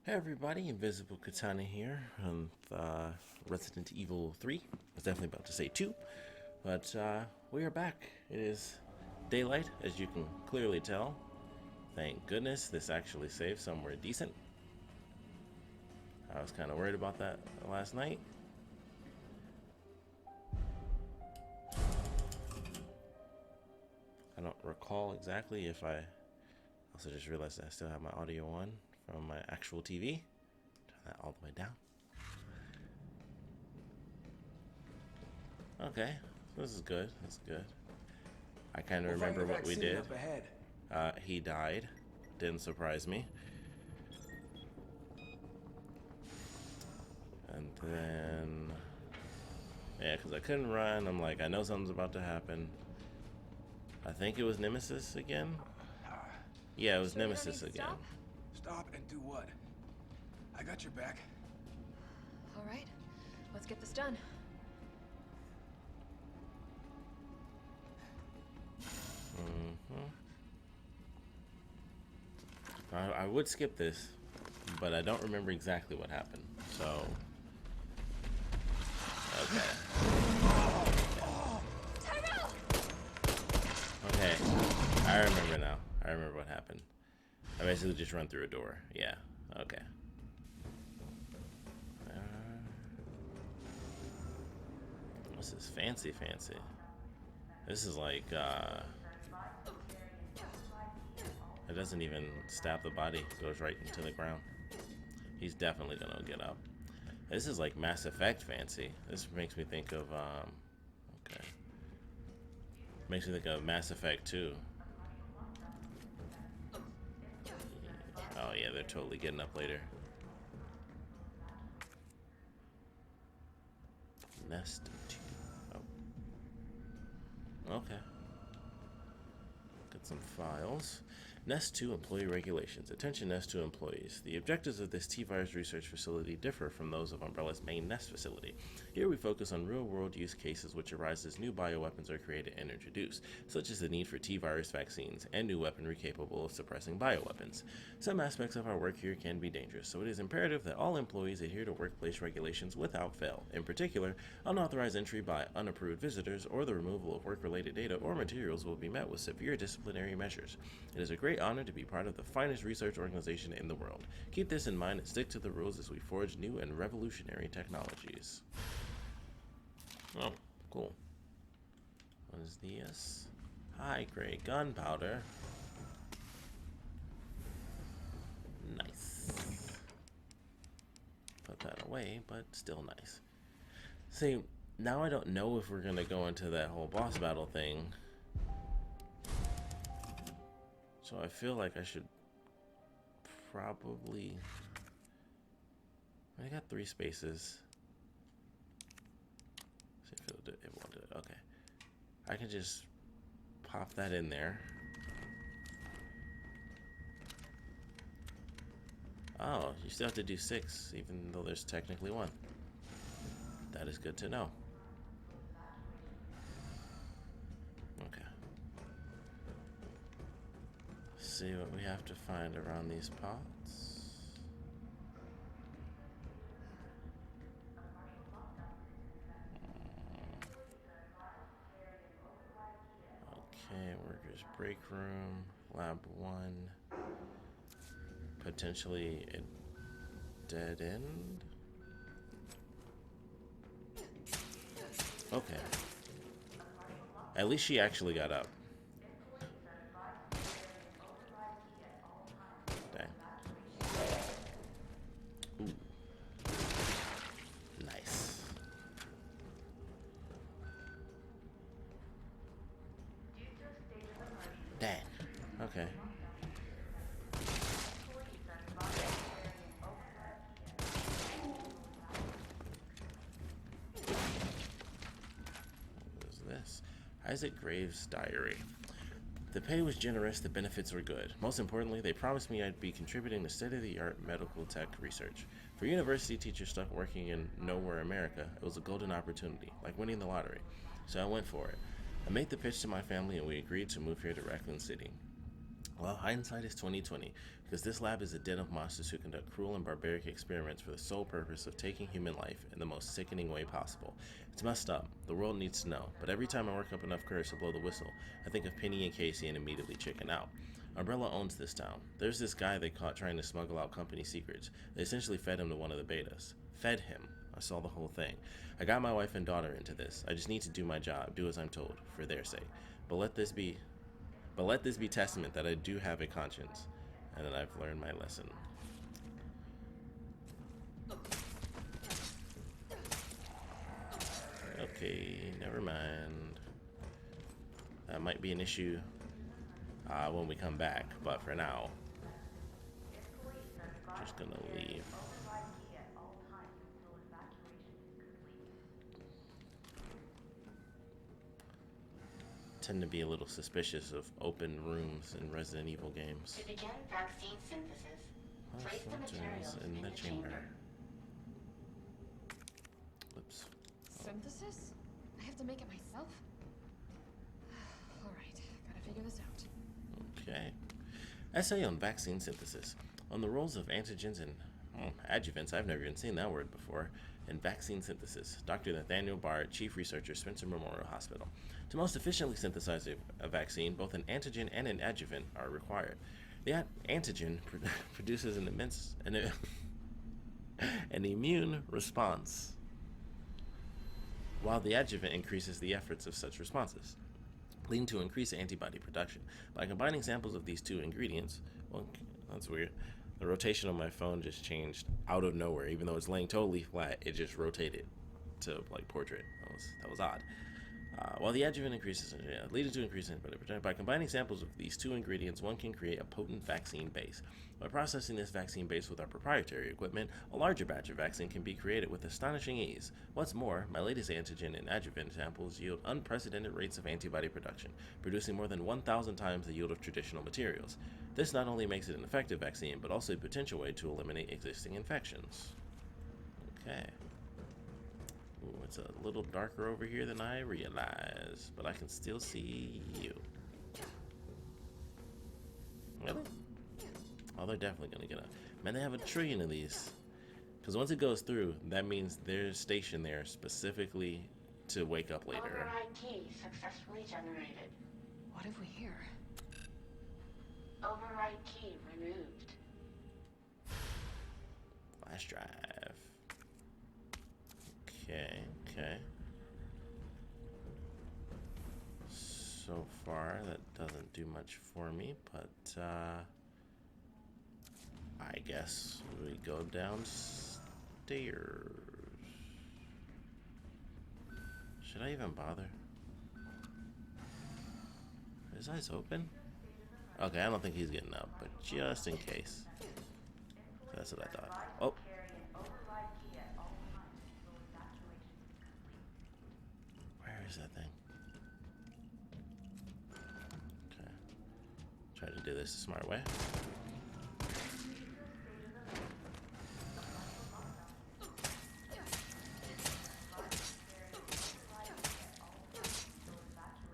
Hey everybody, Invisiblekatana here on Resident Evil 3. I was definitely about to say 2, but we are back. It is daylight, as you can clearly tell. Thank goodness this actually saved somewhere decent. I was kind of worried about that last night. I don't recall exactly if I also just realized that I still have my audio on from my actual TV. Turn that all the way down. Okay, this is good. That's good. I kind of remember what we did. He died. Didn't surprise me. And then, yeah, because I couldn't run. I'm like, I know something's about to happen. I think it was Nemesis again. Yeah, it was Nemesis again. Stop and do what? I got your back. All right, let's get this done. I would skip this, but I don't remember exactly what happened. So, okay, I remember now. I remember what happened. I basically just run through a door. Yeah. Okay. This is fancy. This is like it doesn't even stab the body, goes right into the ground. He's definitely gonna get up. This is like Mass Effect fancy. This makes me think of okay. Makes me think of Mass Effect 2. Oh yeah, they're totally getting up later. Nest 2. Oh. Okay. Got some files. Nest 2 employee regulations. Attention Nest 2 employees. The objectives of this T-Virus research facility differ from those of Umbrella's main Nest facility. Here we focus on real-world use cases which arise as new bioweapons are created and introduced, such as the need for T-Virus vaccines and new weaponry capable of suppressing bioweapons. Some aspects of our work here can be dangerous, so it is imperative that all employees adhere to workplace regulations without fail. In particular, unauthorized entry by unapproved visitors or the removal of work-related data or materials will be met with severe disciplinary measures. It is a great honor to be part of the finest research organization in the world. Keep this in mind and stick to the rules as we forge new and revolutionary technologies. Oh, cool. What is this? High-grade gunpowder. Nice. Put that away, but still nice. See, now I don't know if we're gonna go into that whole boss battle thing. So I feel like I should probably... I got 3 spaces. See if it'll do it. It won't do it. Okay. I can just pop that in there. Oh, you still have to do 6, even though there's technically 1. That is good to know. Okay. See what we have to find around these pots. Okay, workers break room, lab 1, potentially a dead end. Okay. At least she actually got up. Ooh. Nice. Dang. Okay. What is this? Isaac Graves' diary. The pay was generous, the benefits were good. Most importantly, they promised me I'd be contributing to state-of-the-art medical tech research. For university teachers stuck working in nowhere America, it was a golden opportunity, like winning the lottery. So I went for it. I made the pitch to my family and we agreed to move here to Raccoon City. Well, hindsight is 2020, because this lab is a den of monsters who conduct cruel and barbaric experiments for the sole purpose of taking human life in the most sickening way possible. It's messed up. The world needs to know. But every time I work up enough courage to blow the whistle, I think of Penny and Casey and immediately chicken out. Umbrella owns this town. There's this guy they caught trying to smuggle out company secrets. They essentially fed him to one of the betas. Fed him. I saw the whole thing. I got my wife and daughter into this. I just need to do my job, do as I'm told, for their sake. But let this be testament that I do have a conscience, and that I've learned my lesson. Okay, never mind. That might be an issue when we come back, but for now, just gonna leave. Tend to be a little suspicious of open rooms in Resident Evil games. To begin vaccine synthesis, place the materials in the chamber. Oops. Synthesis? I have to make it myself? Alright, gotta figure this out. Okay. Essay on vaccine synthesis. On the roles of antigens and adjuvants, I've never even seen that word before, and vaccine synthesis. Dr. Nathaniel Bard, Chief Researcher, Spencer Memorial Hospital. To most efficiently synthesize a vaccine, both an antigen and an adjuvant are required. The antigen produces an immune response, while the adjuvant increases the efforts of such responses, leading to increased antibody production. By combining samples of these two ingredients, well, that's weird. The rotation on my phone just changed out of nowhere. Even though it's laying totally flat, it just rotated to like portrait. That was odd. While the adjuvant increases, leading to increased antibody production. By combining samples of these two ingredients, one can create a potent vaccine base. By processing this vaccine base with our proprietary equipment, a larger batch of vaccine can be created with astonishing ease. What's more, my latest antigen and adjuvant samples yield unprecedented rates of antibody production, producing more than 1,000 times the yield of traditional materials. This not only makes it an effective vaccine, but also a potential way to eliminate existing infections. Okay. Ooh, it's a little darker over here than I realized, but I can still see you. Really? Oh, they're definitely gonna get a... Man, they have a trillion of these. Because once it goes through, that means they're stationed there specifically to wake up later. Override key successfully generated. What have we here? Override key removed. Flash drive. Okay. So far, that doesn't do much for me, but I guess we go downstairs. Should I even bother? Are his eyes open? Okay, I don't think he's getting up, but just in case. That's what I thought. Oh. Where is that thing? Okay. Try to do this the smart way.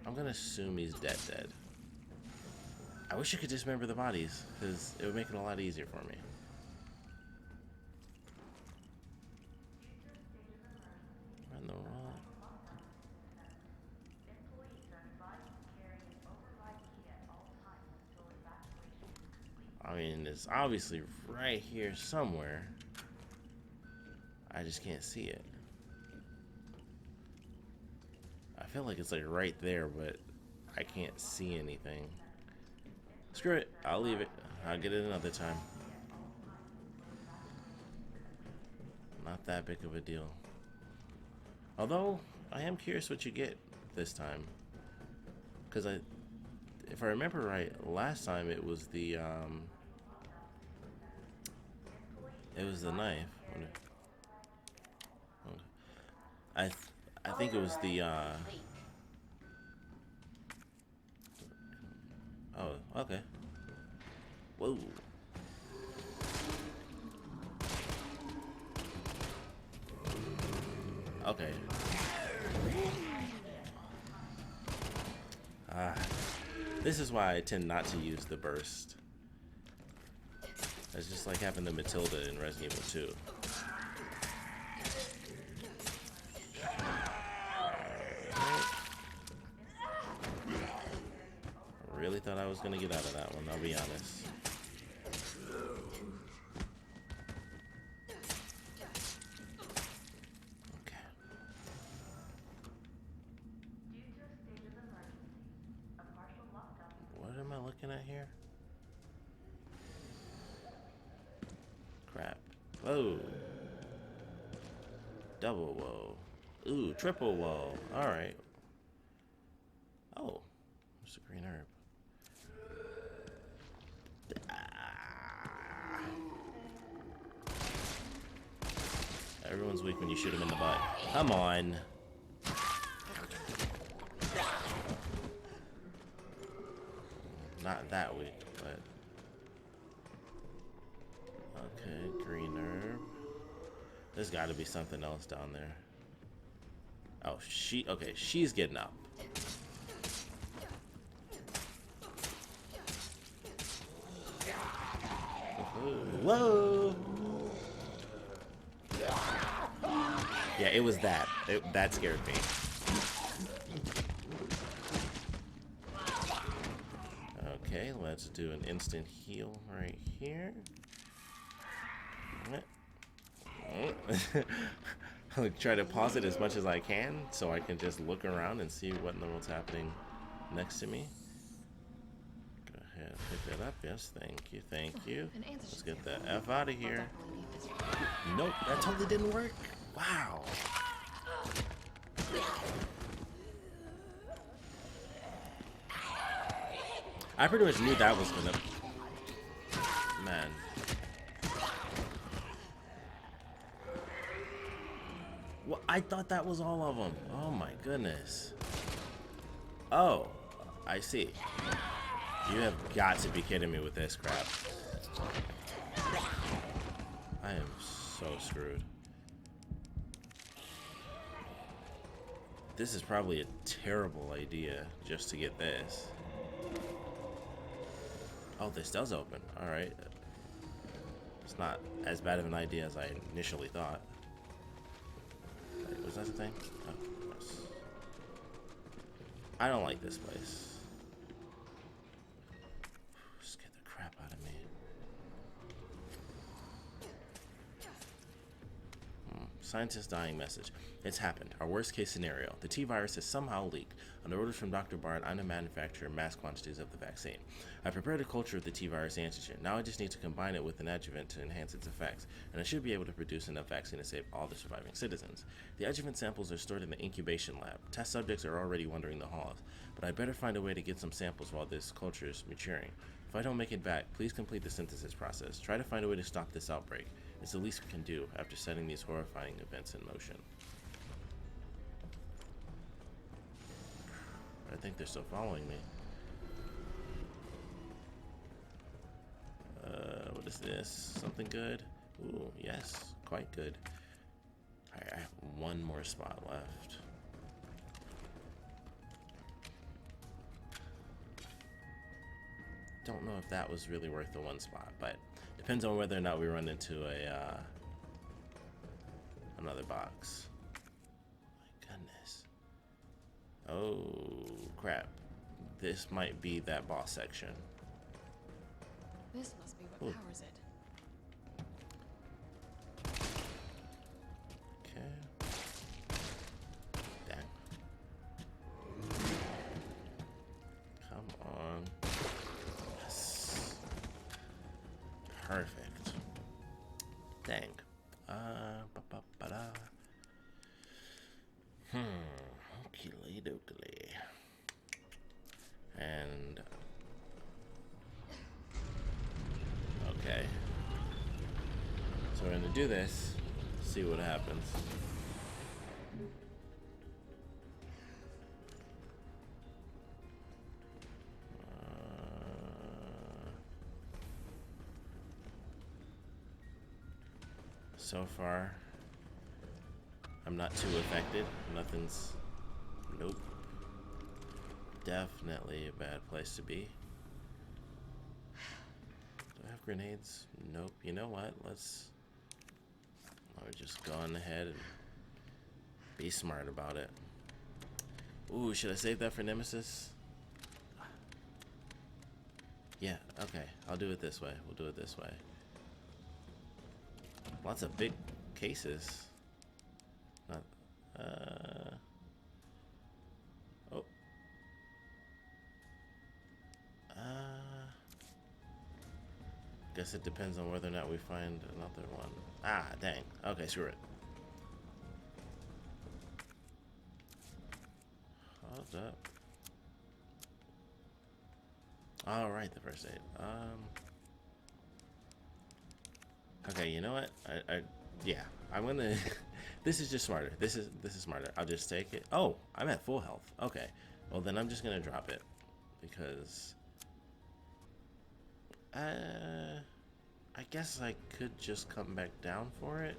I'm gonna assume he's dead. I wish I could just remember the bodies, because it would make it a lot easier for me. Run the wrong. I mean, it's obviously right here somewhere. I just can't see it. I feel like it's like right there, but I can't see anything. Screw it, I'll leave it. I'll get it another time. Not that big of a deal. Although, I am curious what you get this time. Because if I remember right, last time it was the knife. I think it was the oh, okay. Whoa. Okay. This is why I tend not to use the burst. It's just like having the Matilda in Resident Evil 2. I really thought I was gonna get out of that one, I'll be honest. Okay. What am I looking at here? Crap. Whoa. Double whoa. Ooh, triple whoa. Alright. Oh. There's a green herb. Ah. Everyone's weak when you shoot him in the butt. Come on. Not that weak, but... Okay, green herb. There's got to be something else down there. Oh, okay, she's getting up. Whoa! Yeah, it was that. That scared me. Okay, let's do an instant heal right here. I'll try to pause it as much as I can so I can just look around and see what in the world's happening next to me. Go ahead, pick that up. Yes, thank you, thank you. Let's get the F out of here. Nope, that totally didn't work. Wow. I pretty much knew that was gonna... Man. Well, I thought that was all of them. Oh my goodness. Oh, I see. You have got to be kidding me with this crap. I am so screwed. This is probably a terrible idea just to get this. Oh, this does open. Alright. It's not as bad of an idea as I initially thought. Wait, was that the thing? Oh, yes. I don't like this place. Scared the crap out of me. Scientist dying message. It's happened. Our worst case scenario. The T-virus has somehow leaked. Under orders from Dr. Bart, I'm to manufacture mass quantities of the vaccine. I prepared a culture of the T-virus antigen. Now I just need to combine it with an adjuvant to enhance its effects, and I should be able to produce enough vaccine to save all the surviving citizens. The adjuvant samples are stored in the incubation lab. Test subjects are already wandering the halls, but I'd better find a way to get some samples while this culture is maturing. If I don't make it back, please complete the synthesis process. Try to find a way to stop this outbreak. It's the least we can do after setting these horrifying events in motion. I think they're still following me. What is this? Something good? Ooh, yes, quite good. Alright, I have one more spot left. Don't know if that was really worth the one spot, but depends on whether or not we run into a another box. My goodness. Oh crap. This might be that boss section. This must be what powers it. Okay. Dang. Come on. Yes. Perfect. Dang. Ba-ba-ba-da. Oakley dokley. And okay. So we're gonna do this, see what happens. So far, I'm not too affected. Nothing's... Nope. definitely a bad place to be. Do I have grenades? Nope. You know what? Let's just go on ahead and be smart about it. Ooh, should I save that for Nemesis? Yeah, okay. I'll do it this way. We'll do it this way. Lots of big cases. Not, oh. Guess it depends on whether or not we find another one. Ah, dang. Okay, screw it. Hold up. All right, the first aid. Okay, you know what? Yeah, I'm gonna. This is just smarter. This is smarter. I'll just take it. Oh, I'm at full health. Okay, well then I'm just gonna drop it because I guess I could just come back down for it.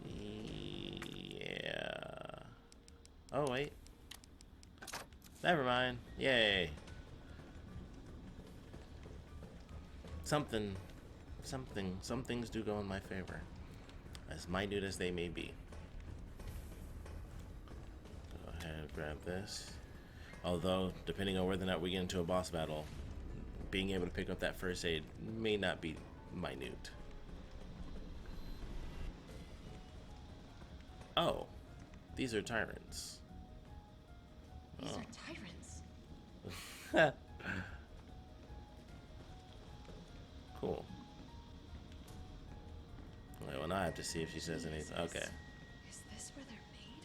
Yeah. Oh wait. Never mind. Yay. Some things do go in my favor, as minute as they may be. Go ahead and grab this. Although, depending on whether or not we get into a boss battle, being able to pick up that first aid may not be minute. Oh, these are tyrants. These are tyrants. Cool. Wait, well, now I have to see if she says anything. Okay. Is this where they're made?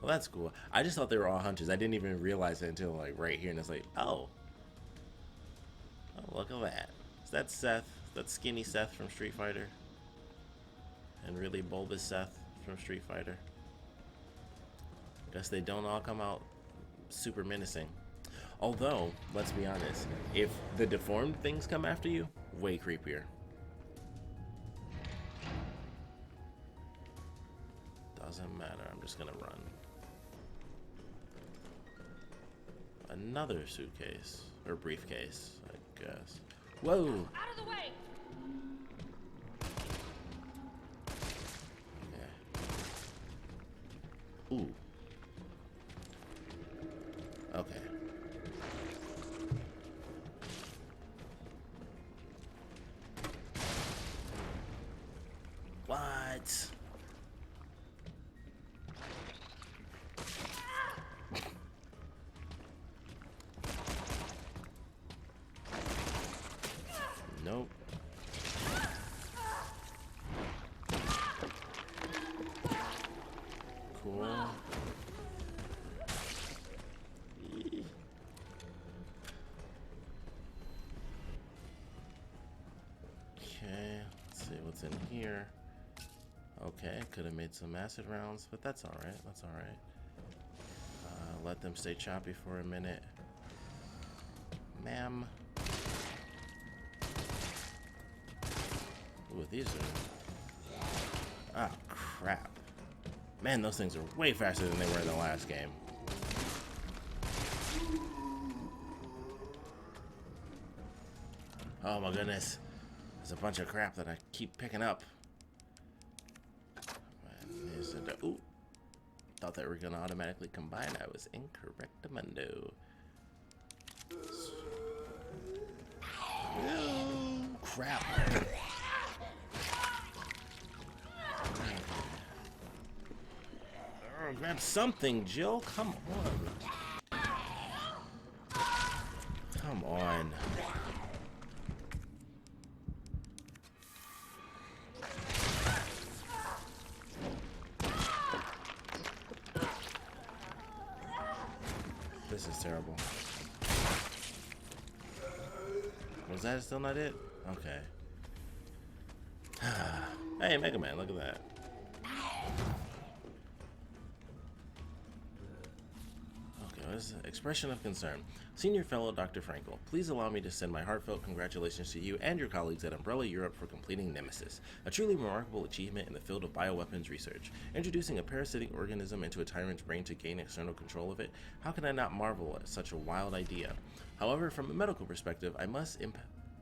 Well, that's cool. I just thought they were all hunters. I didn't even realize it until like right here, and it's like, oh, look at that. Is that Seth? That's skinny Seth from Street Fighter, and really bulbous Seth from Street Fighter. Guess they don't all come out super menacing. Although, let's be honest, if the deformed things come after you, way creepier. Doesn't matter, I'm just gonna run. Another suitcase, or briefcase, I guess. Whoa! Out of the way! Okay. Ooh. Okay. What? Nope. Cool. Okay, let's see what's in here. Okay, could have made some acid rounds, but that's alright, that's alright. Let them stay choppy for a minute. Ma'am. Ooh, these are... Ah, crap. Man, those things are way faster than they were in the last game. Oh my goodness. There's a bunch of crap that I keep picking up. Ooh. Thought they were gonna automatically combine. I was incorrectamundo. Oh, crap. Oh, grab something, Jill. Come on. Come on. This is terrible. Was that still not it? Okay. Hey, Mega Man, look at that. Okay, what Umbrellas expression of concern. Senior Fellow Dr. Frankel, please allow me to send my heartfelt congratulations to you and your colleagues at Umbrella Europe for completing Nemesis, a truly remarkable achievement in the field of bioweapons research. Introducing a parasitic organism into a tyrant's brain to gain external control of it, how can I not marvel at such a wild idea? However, from a medical perspective, I must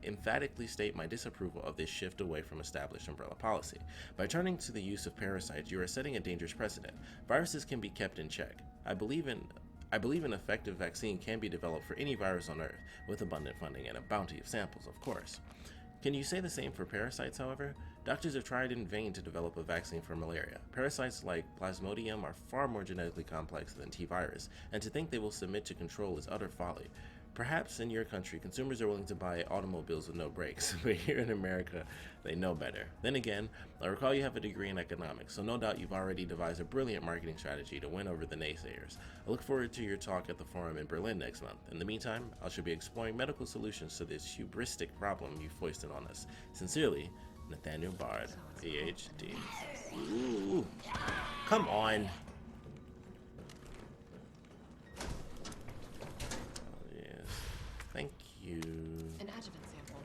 emphatically state my disapproval of this shift away from established umbrella policy. By turning to the use of parasites, you are setting a dangerous precedent. Viruses can be kept in check. I believe an effective vaccine can be developed for any virus on Earth, with abundant funding and a bounty of samples, of course. Can you say the same for parasites, however? Doctors have tried in vain to develop a vaccine for malaria. Parasites like Plasmodium are far more genetically complex than T-virus, and to think they will submit to control is utter folly. Perhaps in your country, consumers are willing to buy automobiles with no brakes, but here in America, they know better. Then again, I recall you have a degree in economics, so no doubt you've already devised a brilliant marketing strategy to win over the naysayers. I look forward to your talk at the forum in Berlin next month. In the meantime, I shall be exploring medical solutions to this hubristic problem you foisted on us. Sincerely, Nathaniel Bard, PhD. Ooh, come on. Thank you. An adjuvant sample.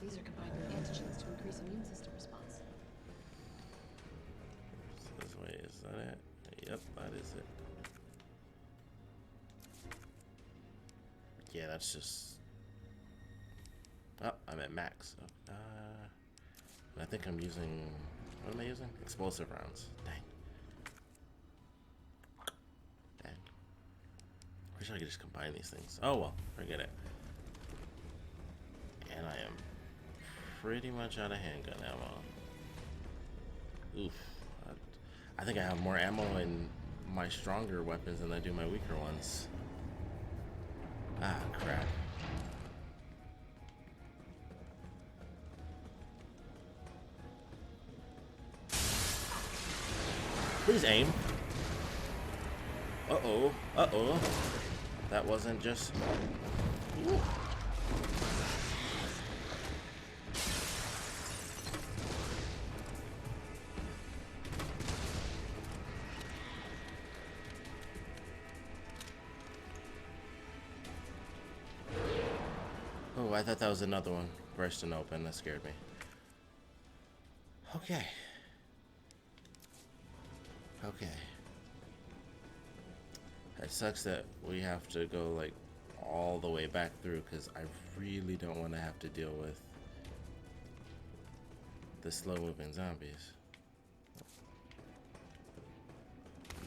These are combined with antigens to increase immune system response. This way, is that it? Yep, that is it. Yeah, that's just... Oh, I'm at max. I think I'm using... What am I using? Explosive rounds. Dang. Wish I could just combine these things. Oh well, forget it. And I am pretty much out of handgun ammo. Oof. I think I have more ammo in my stronger weapons than I do my weaker ones. Ah, crap. Please aim. Uh-oh. Uh-oh. That wasn't just... Ooh. Oh, I thought that was another one bursting open. That scared me. Okay. Okay. It sucks that we have to go like all the way back through because I really don't want to have to deal with the slow moving zombies.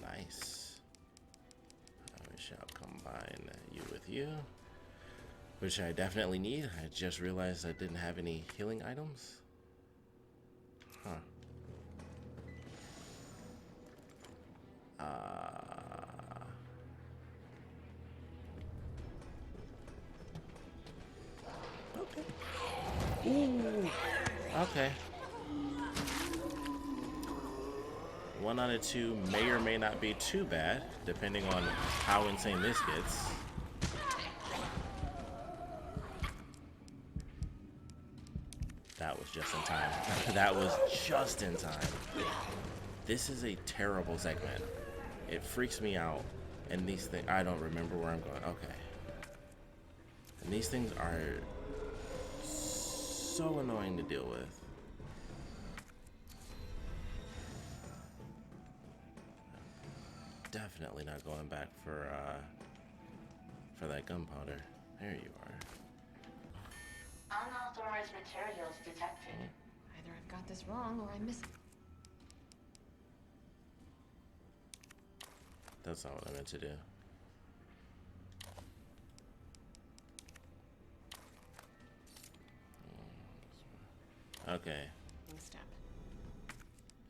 Nice. We shall combine you with you, which I definitely need. I just realized I didn't have any healing items. Huh. Okay. Ooh. Okay. 1 out of 2 may or may not be too bad, depending on how insane this gets. That was just in time. That was just in time. This is a terrible segment. It freaks me out. And these things, I don't remember where I'm going. Okay. And these things are so annoying to deal with. Definitely not going back for that gunpowder. There you are. Unauthorized materials detected. Either I've got this wrong or I missed. That's not what I meant to do. Okay. Step.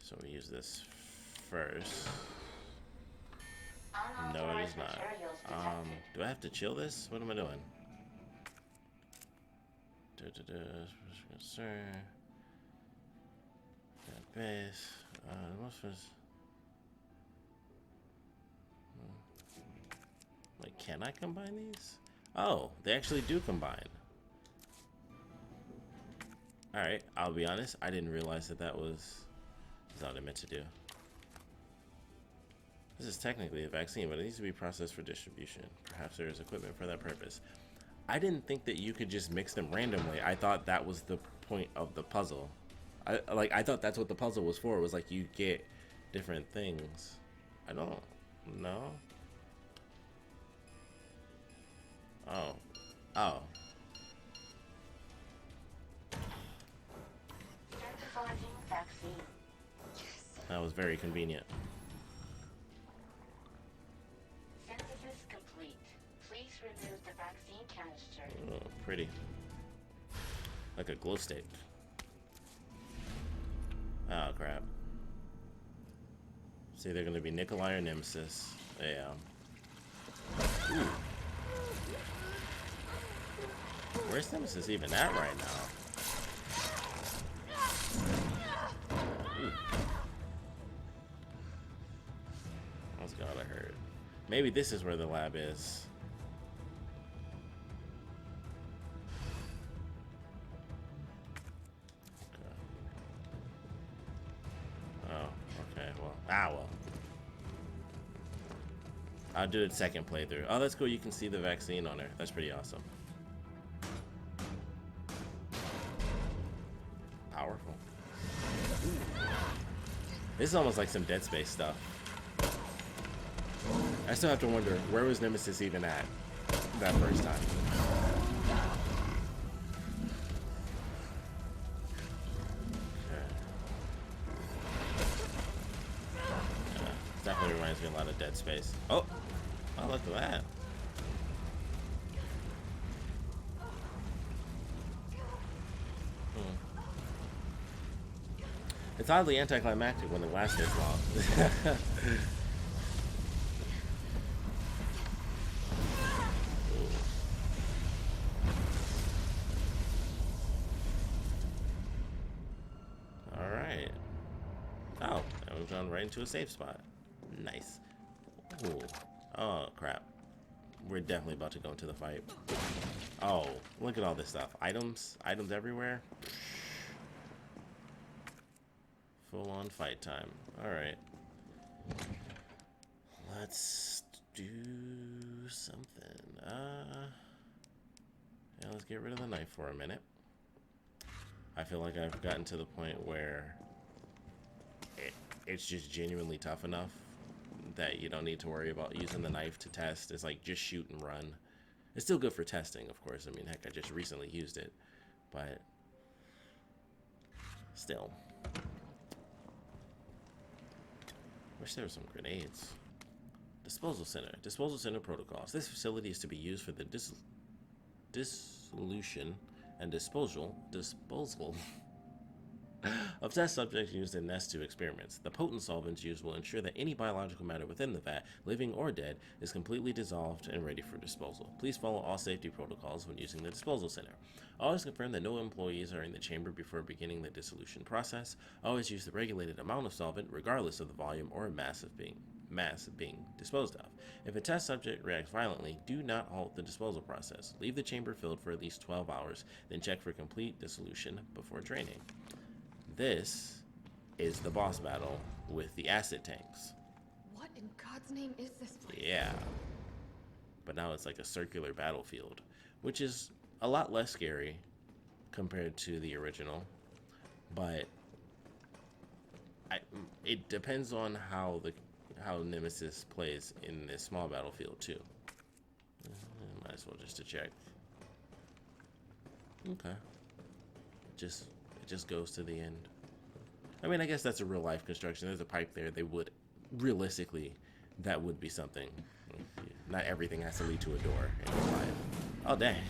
So we use this first. No, it is not. Do I have to chill this? What am I doing? Sir. Base. What's this? Like, can I combine these? Oh, they actually do combine. Alright, I'll be honest. I didn't realize that was what I meant to do. This is technically a vaccine, but it needs to be processed for distribution. Perhaps there is equipment for that purpose. I didn't think that you could just mix them randomly. I thought that was the point of the puzzle. I thought that's what the puzzle was for. It was like you get different things. I don't know. Oh. Oh. Synthesizing vaccine. That was very convenient. Synthesis complete. Please remove the vaccine canister. Oh, pretty. Like a glow stick. Oh, crap. See, they're going to be Nikolai or Nemesis. Yeah. Ooh. Where's Nemesis even at right now? Ooh. That's gotta hurt. Maybe this is where the lab is. Well. I'll do the second playthrough. Oh, that's cool. You can see the vaccine on her. That's pretty awesome. Powerful. This is almost like some Dead Space stuff. I still have to wonder, where was Nemesis even at that first time? Definitely reminds me a lot of Dead Space. Oh, look at that. It's oddly anticlimactic when it lasts this long. All right. Oh, and we've gone right into a safe spot. Nice. Ooh. Oh, crap. We're definitely about to go into the fight. Oh, look at all this stuff. Items everywhere. Full on fight time. Alright. Let's do something. Yeah, let's get rid of the knife for a minute. I feel like I've gotten to the point where it's just genuinely tough enough that you don't need to worry about using the knife to test. It's like just shoot and run. It's still good for testing, of course. I mean, heck, I just recently used it, but still. Wish there were some grenades. Disposal center. Disposal center protocols. This facility is to be used for the dissolution and disposal of test subjects used in S.T.A.R.S experiments. The potent solvents used will ensure that any biological matter within the vat, living or dead, is completely dissolved and ready for disposal. Please follow all safety protocols when using the disposal center. Always confirm that no employees are in the chamber before beginning the dissolution process. Always use the regulated amount of solvent, regardless of the volume or mass being disposed of. If a test subject reacts violently, do not halt the disposal process. Leave the chamber filled for at least 12 hours, then check for complete dissolution before draining. This is the boss battle with the acid tanks. What in God's name is this place? Yeah. But now it's like a circular battlefield, which is a lot less scary compared to the original. But it depends on how Nemesis plays in this small battlefield too. Might as well just to check. Okay. It just goes to the end. I mean, I guess that's a real life construction. There's a pipe there. They would, realistically, that would be something. Not everything has to lead to a door in real life. Oh, dang.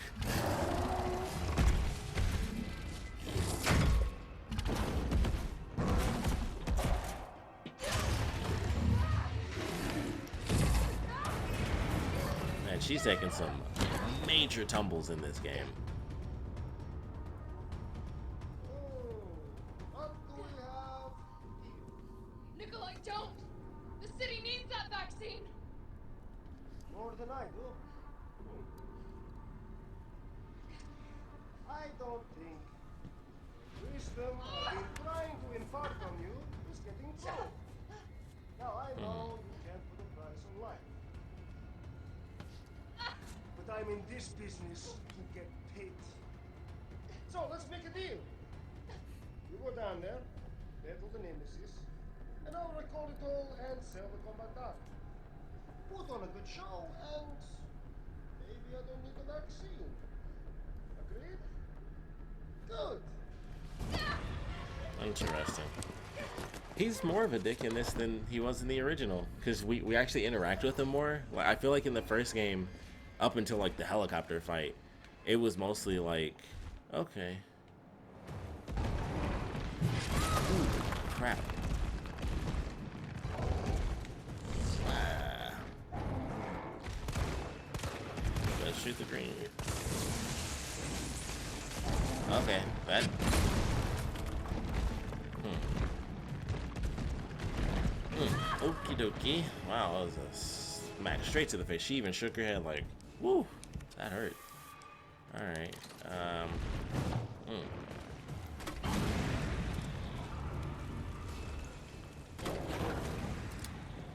Man, she's taking some major tumbles in this game. Than I do. I don't think wisdom I've been trying to impart on you is getting through. Now I know you can't put a time in this business to get paid. So let's make a deal. You go down there, battle the Nemesis, and I'll record it all and sell the combat art. Put on a good show, and maybe I don't need a vaccine. Agreed? Good. Interesting. He's more of a dick in this than he was in the original, because we actually interact with him more. Like, I feel like in the first game, up until like the helicopter fight, it was mostly like, okay. Ooh, crap. Let's shoot the green. Okay, that. Okie dokie. Wow, that was a smack straight to the face. She even shook her head like, woo, that hurt. Alright.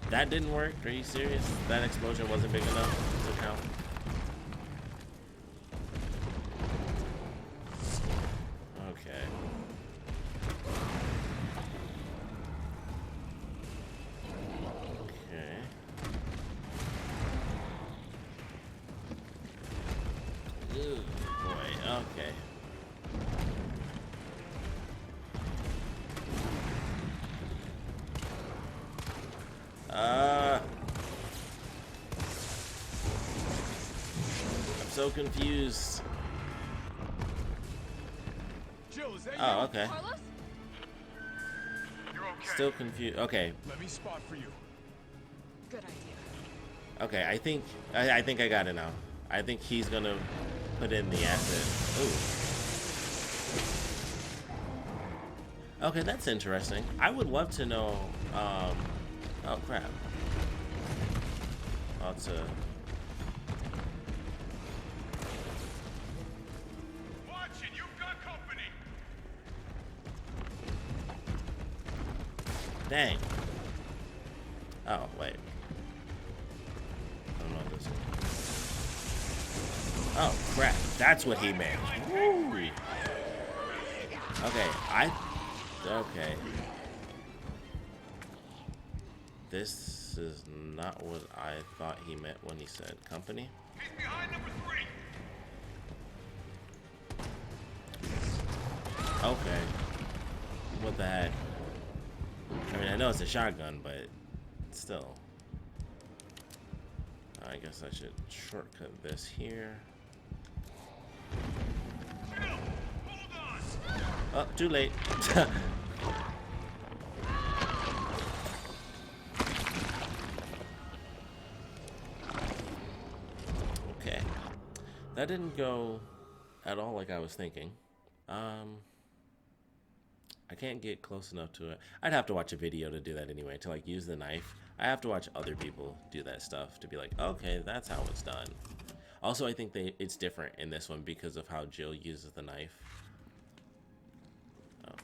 That didn't work? Are you serious? That explosion wasn't big enough to count? Okay. Okay. I'm so confused. Jill, is that you? Oh, okay. Carlos? You're okay. Still confused. Okay. Let me spot for you. Good idea. Okay, I think I got it now. I think he's gonna put in the acid. Ooh. Okay, that's interesting. I would love to know. Oh crap. Lots of. Watch it, you've got company. Dang. Oh wait. I don't know this one. Oh crap! That's what he meant. Woo. Okay, okay. This is not what I thought he meant when he said company. He's behind number 3. Okay. What the heck? I mean, I know it's a shotgun, but still. I guess I should shortcut this here. Jill, hold on. Oh, too late. Okay. That didn't go at all like I was thinking. I can't get close enough to it. I'd have to watch a video to do that anyway, to like use the knife. I have to watch other people do that stuff to be like, okay, that's how it's done. Also, I think it's different in this one because of how Jill uses the knife. Oh.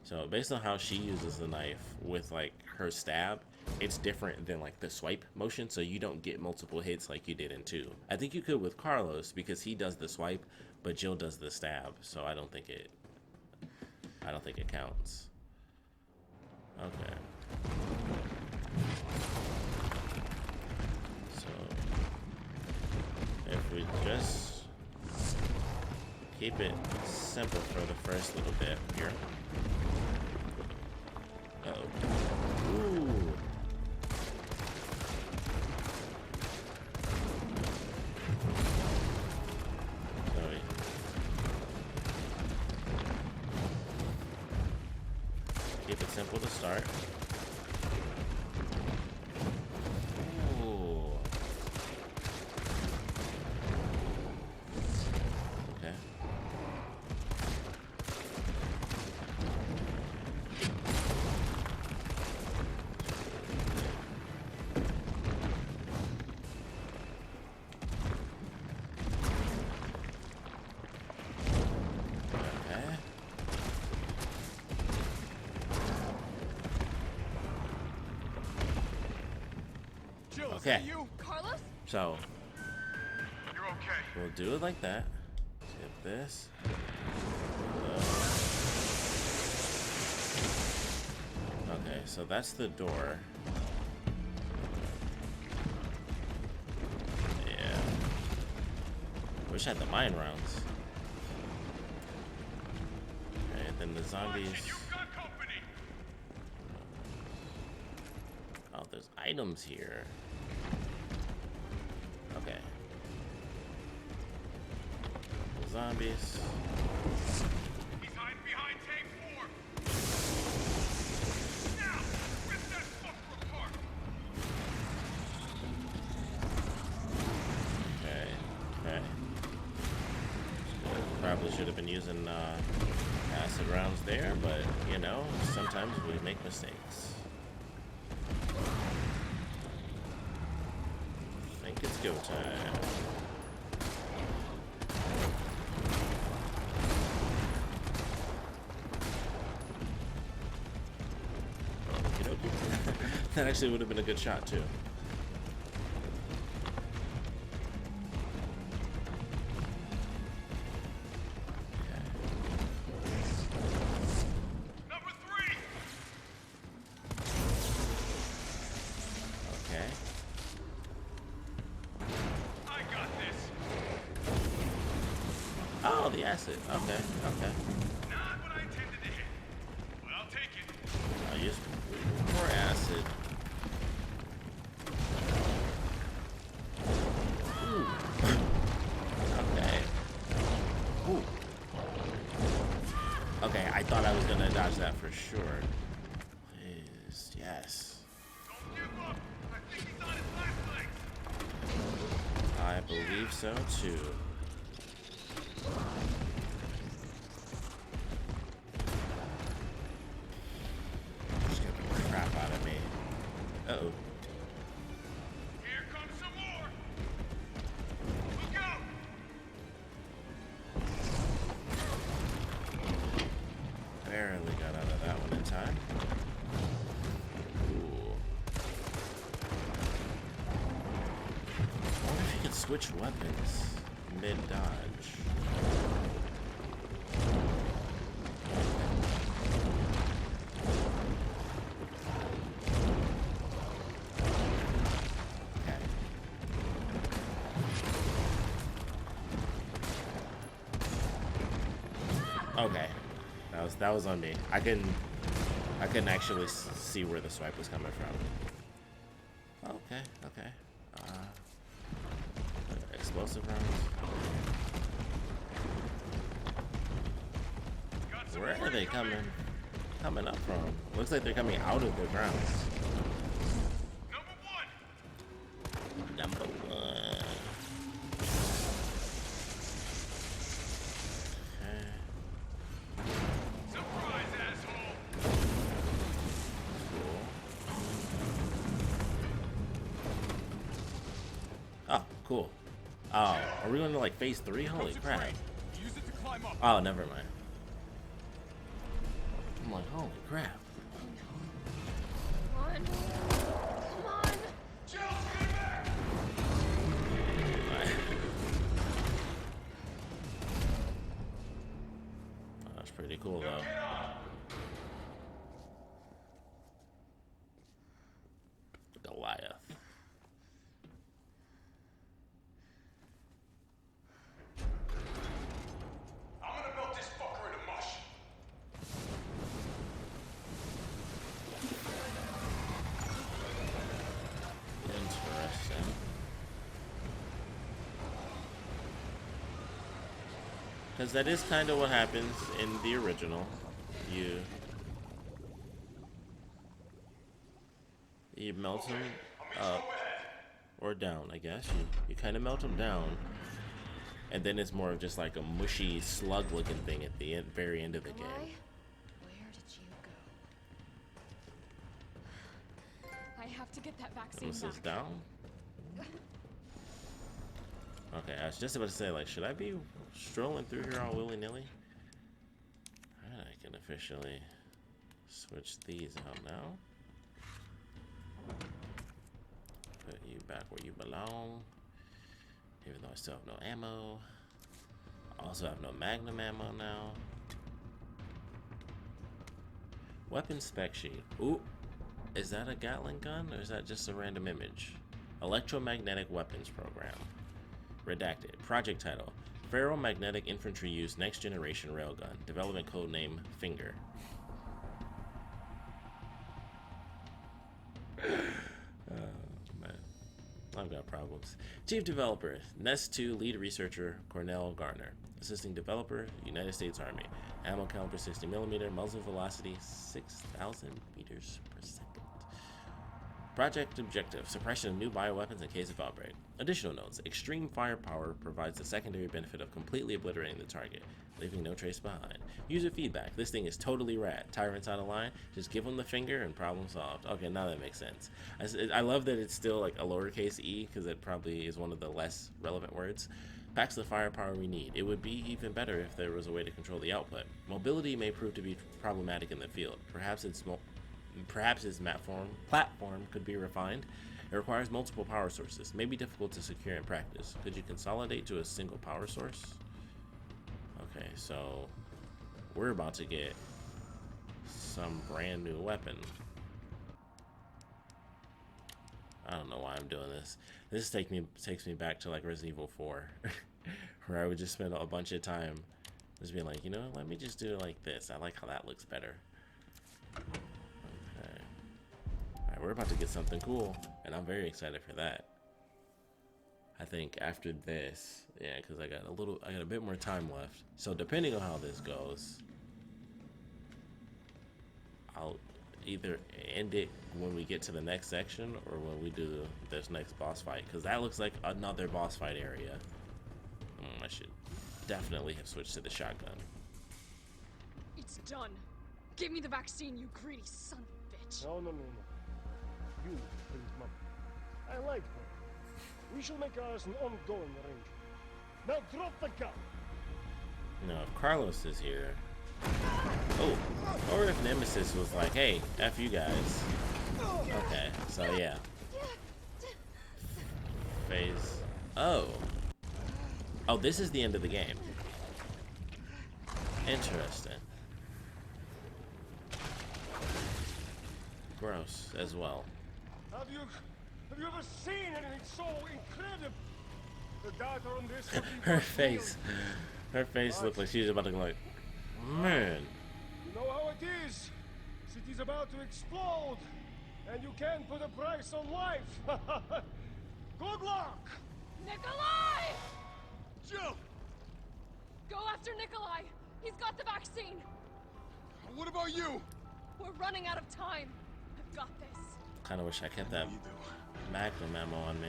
So based on how she uses the knife with like her stab, it's different than like the swipe motion, so you don't get multiple hits like you did in 2. I think you could with Carlos because he does the swipe, but Jill does the stab, so I don't think it counts. Okay. So if we just keep it simple for the first little bit here. Uh-oh. Ooh. Sorry. Keep it simple to start. Ooh. Okay. Jill, is Okay. that you? Carlos? So You're okay. we'll do it like that. Get this. Okay, so that's the door. Yeah. Wish I had the mine rounds. Okay, then the zombies. got company. Oh, there's items here. Okay. Zombies. He's hiding behind tank 4. Now, rip that fucker apart. Okay. Okay. Probably should have been using acid rounds there, but you know, sometimes we make mistakes. I think it's go time. That actually would have been a good shot too. Number 3. Okay. I got this. Oh, the acid. Okay. Okay. Not what I intended to hit. But I'll take it. I'll use more acid. Ooh. Okay. Ooh. Okay, I thought I was gonna dodge that for sure. Please, yes. Don't give up. I think he's on his last legs. I believe so too. Scared the crap out of me. Uh-oh. Here comes some more. Look out. Barely got out of that one in time. Ooh. I wonder if you could switch weapons mid-dodge. Okay. Okay. That was on me. I couldn't actually see where the swipe was coming from. Okay, okay. Explosive rounds. Got some Where are more they incoming. coming up from? Looks like they're coming out of the ground. Number 1. Number 1. Okay. Surprise, asshole. Cool. Oh, cool. Oh, are we going to like phase 3? Holy crap. Use it to climb up. Oh, never mind. I'm like, holy crap. Come on. Come on. Jill, stay back. Oh, that's pretty cool though. Get up. Goliath. I'm gonna melt this fucker into mush. Interesting. Because that is kind of what happens in the original. You melt him up or down, I guess. You kind of melt him down, and then it's more of just like a mushy slug-looking thing at the very end of the game. Why? Where did you go? I have to get that vaccine This is back. down. Okay, I was just about to say, like, should I be strolling through here all willy-nilly? Alright, I can officially switch these out now. Put you back where you belong. Even though I still have no ammo. I also have no magnum ammo now. Weapon spec sheet. Ooh. Is that a Gatling gun or is that just a random image? Electromagnetic Weapons Program. Redacted. Project title. Ferromagnetic Infantry Use Next Generation Railgun. Development code name Finger. Man. I've got problems. Chief Developer. Nest2 Lead Researcher Cornell Garner. Assisting Developer United States Army. Ammo caliber 60mm. Muzzle velocity 6,000 meters per second. Project objective, suppression of new bioweapons in case of outbreak. Additional notes, extreme firepower provides the secondary benefit of completely obliterating the target, leaving no trace behind. User feedback, this thing is totally rad. Tyrants out of line, just give them the finger and problem solved. Okay, now that makes sense. I love that it's still like a lowercase e, because it probably is one of the less relevant words. Packs the firepower we need. It would be even better if there was a way to control the output. Mobility may prove to be problematic in the field. Perhaps its platform could be refined. It requires multiple power sources. May be difficult to secure in practice. Could you consolidate to a single power source? Okay, so we're about to get some brand new weapon. I don't know why I'm doing this. This takes me back to like Resident Evil 4, where I would just spend a bunch of time just being like, you know, let me just do it like this. I like how that looks better. We're about to get something cool, and I'm very excited for that. I think after this, yeah, because I got a bit more time left. So depending on how this goes, I'll either end it when we get to the next section or when we do this next boss fight, because that looks like another boss fight area. I should definitely have switched to the shotgun. It's done. Give me the vaccine, you greedy son of a bitch. No. You bring mom. I like her. We shall make ours an ongoing arrangement. Now drop the gun. No, if Carlos is here. Oh, or if Nemesis was like, hey, F you guys. Okay, so yeah. Phase. Oh, this is the end of the game. Interesting. Gross as well. Have you ever seen anything so incredible? The data on this. Her face looked like she was about to go like, man. You know how it is. City's about to explode, and you can't put a price on life. Good luck. Nikolai! Jill! Go after Nikolai. He's got the vaccine. What about you? We're running out of time. I've got this. Kind of wish I kept that magnum ammo on me.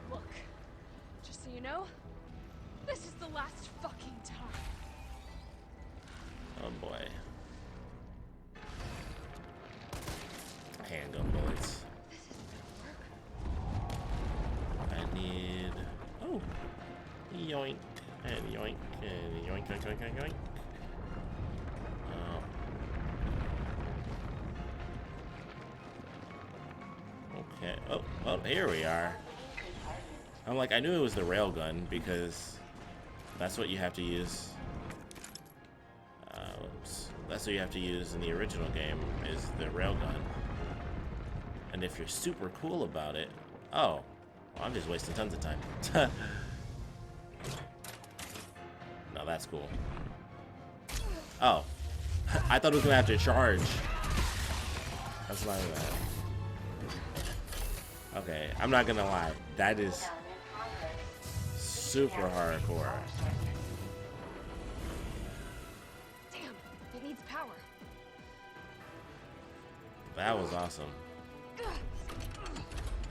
Look, just so you know, this is the last fucking time. Oh boy. Handgun bullets. I need... Oh! Yoink. And yoink. And yoink, yoink, yoink, yoink, yoink. Okay. Oh, here we are. I'm like, I knew it was the railgun because that's what you have to use. That's what you have to use in the original game, is the railgun. And if you're super cool about it, well, I'm just wasting tons of time. No, that's cool. Oh, I thought it was gonna have to charge. That's my bad. Okay, I'm not gonna lie, that is super hardcore. Damn, it needs power. That was awesome.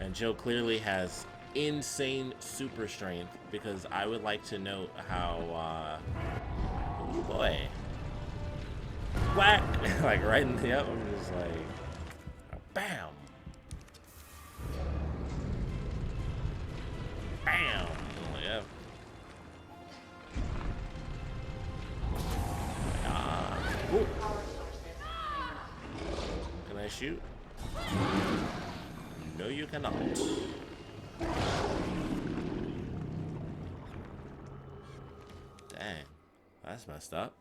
And Jill clearly has insane super strength, because I would like to note how, oh boy. Whack! Like right in the, I'm just like, bam! Bam! Yep. Can I shoot? No, you cannot. Dang, that's messed up.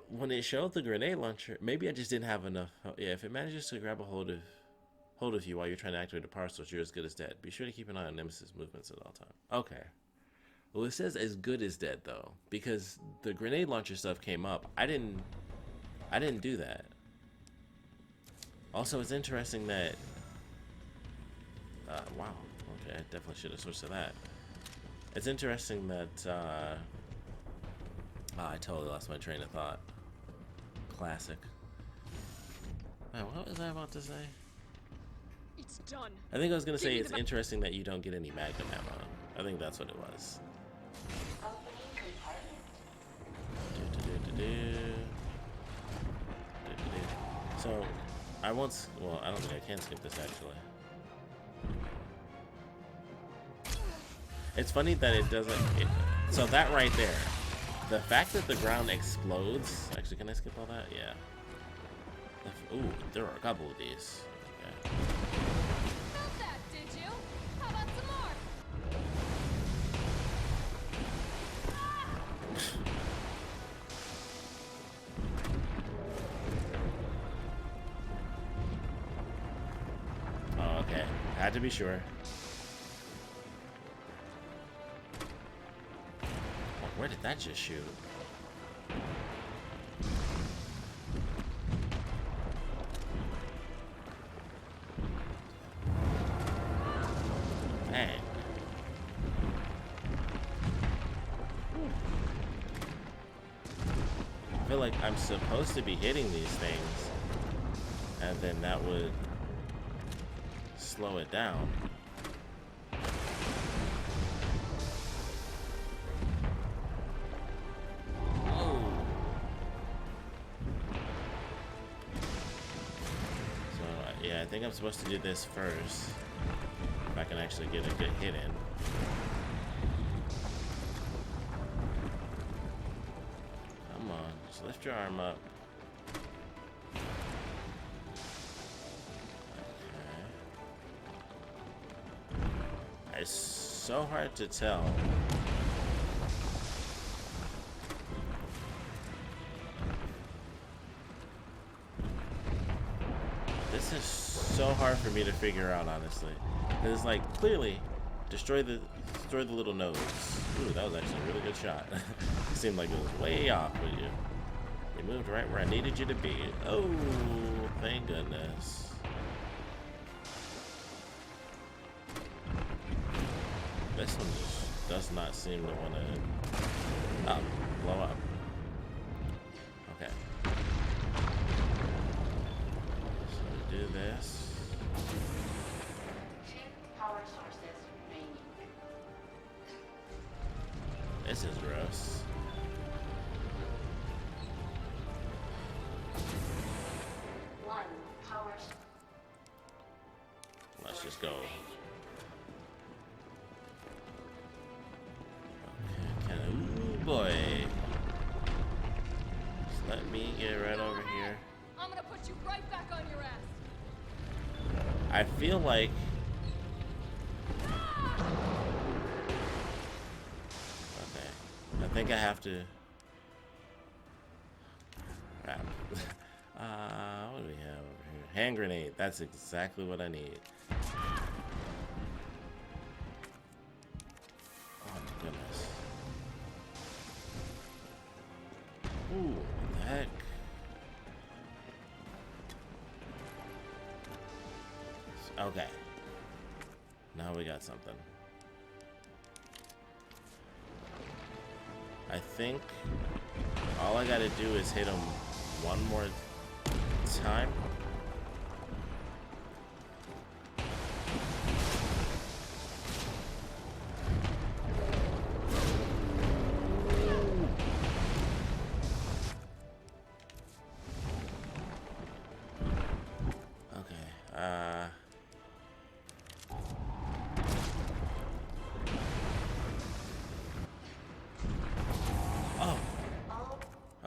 When it showed the grenade launcher, maybe I just didn't have enough. Yeah, if it manages to grab a hold of you while you're trying to activate the power source, you're as good as dead. Be sure to keep an eye on Nemesis movements at all times. Okay. Well, it says as good as dead though, because the grenade launcher stuff came up. I didn't do that. Also, it's interesting that. Wow. Okay, I definitely should have switched to that. It's interesting that. I totally lost my train of thought. Classic. Man, what was I about to say? It's done. I think I was gonna say Give me it's the interesting that you don't get any magnum ammo. I think that's what it was. So, I once. Well, I don't think I can skip this actually. It's funny that it doesn't. So that right there. The fact that the ground explodes. Actually, can I skip all that? Yeah. Ooh, there are a couple of these. Okay. Felt that, did you? How about some more? Oh, okay. Had to be sure. Oh, where did that just shoot? Dang. I feel like I'm supposed to be hitting these things, and then that would slow it down. Oh. So yeah, I think I'm supposed to do this first. If I can actually get a good hit in. Come on, just lift your arm up. Okay. It's so hard to tell. This is so hard for me to figure out, honestly. It's like clearly destroy the little nodes. Ooh, that was actually a really good shot. It seemed like it was way off with you. You moved right where I needed you to be. Oh, thank goodness. This one just does not seem to want to blow up. Okay. So we do this. Power sources remaining. This is gross. One power. Let's just go. Okay, ooh boy. Just let me get right over here. I'm gonna put you right back on your ass. I feel like I think I have to. Crap. What do we have over here? Hand grenade. That's exactly what I need. Oh my goodness. Ooh, what the heck? Okay. Now we got something. I think all I gotta do is hit him one more time. Okay,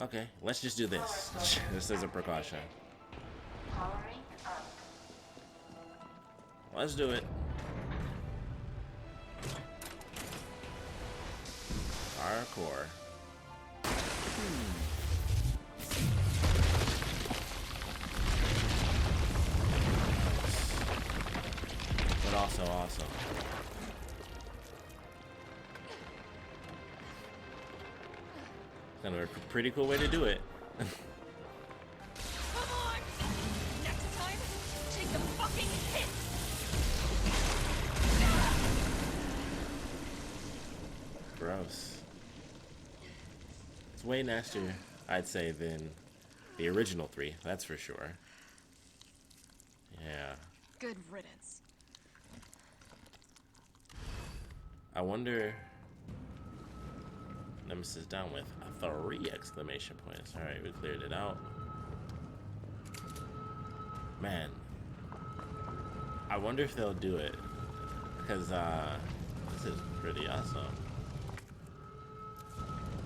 okay, let's just do this. Just as a precaution. Powering up. Let's do it. parkour. But also awesome. Kind of a pretty cool way to do it. Come on! Next time, take the fucking hit! Gross. It's way nastier, I'd say, than the original 3, that's for sure. Yeah. Good riddance. I wonder... Nemesis down with a 3 exclamation points. Alright, we cleared it out. Man. I wonder if they'll do it. Because, this is pretty awesome.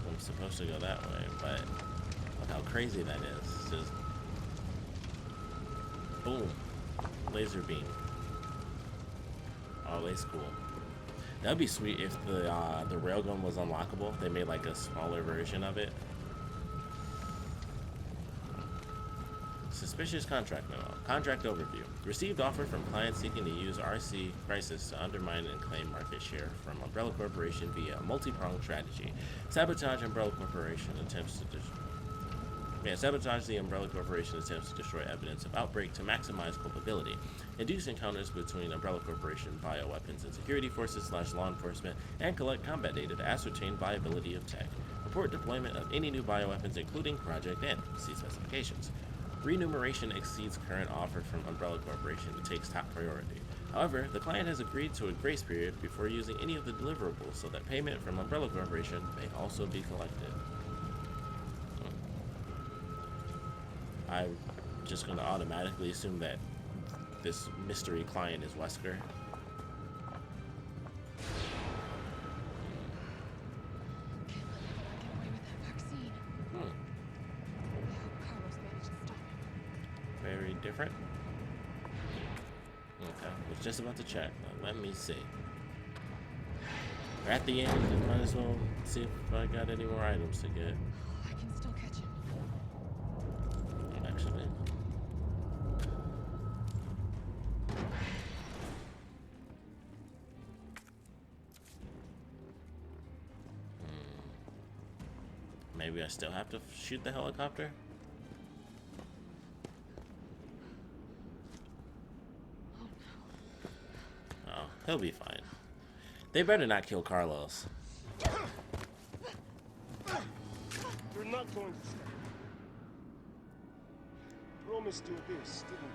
I'm supposed to go that way, but look how crazy that is. Just boom, laser beam. Always cool. That'd be sweet if the railgun was unlockable. They made like a smaller version of it. Suspicious contract memo. Contract overview. Received offer from client seeking to use RC crisis to undermine and claim market share from Umbrella Corporation via a multi-pronged strategy. Sabotage the Umbrella Corporation attempts to destroy evidence of outbreak to maximize culpability. Induce encounters between Umbrella Corporation bioweapons and security forces / law enforcement, and collect combat data to ascertain viability of tech. Report deployment of any new bioweapons, including Project N. See specifications. Remuneration exceeds current offer from Umbrella Corporation. It takes top priority. However, the client has agreed to a grace period before using any of the deliverables so that payment from Umbrella Corporation may also be collected. I'm just going to automatically assume that this mystery client is Wesker. Very different. Okay, I was just about to check. Now, let me see. We're at the end. Might as well see if I got any more items to get. I can still catch him. Actually. Maybe I still have to shoot the helicopter? Oh, he'll be fine. They better not kill Carlos. You're not going to stop. Promised you this, didn't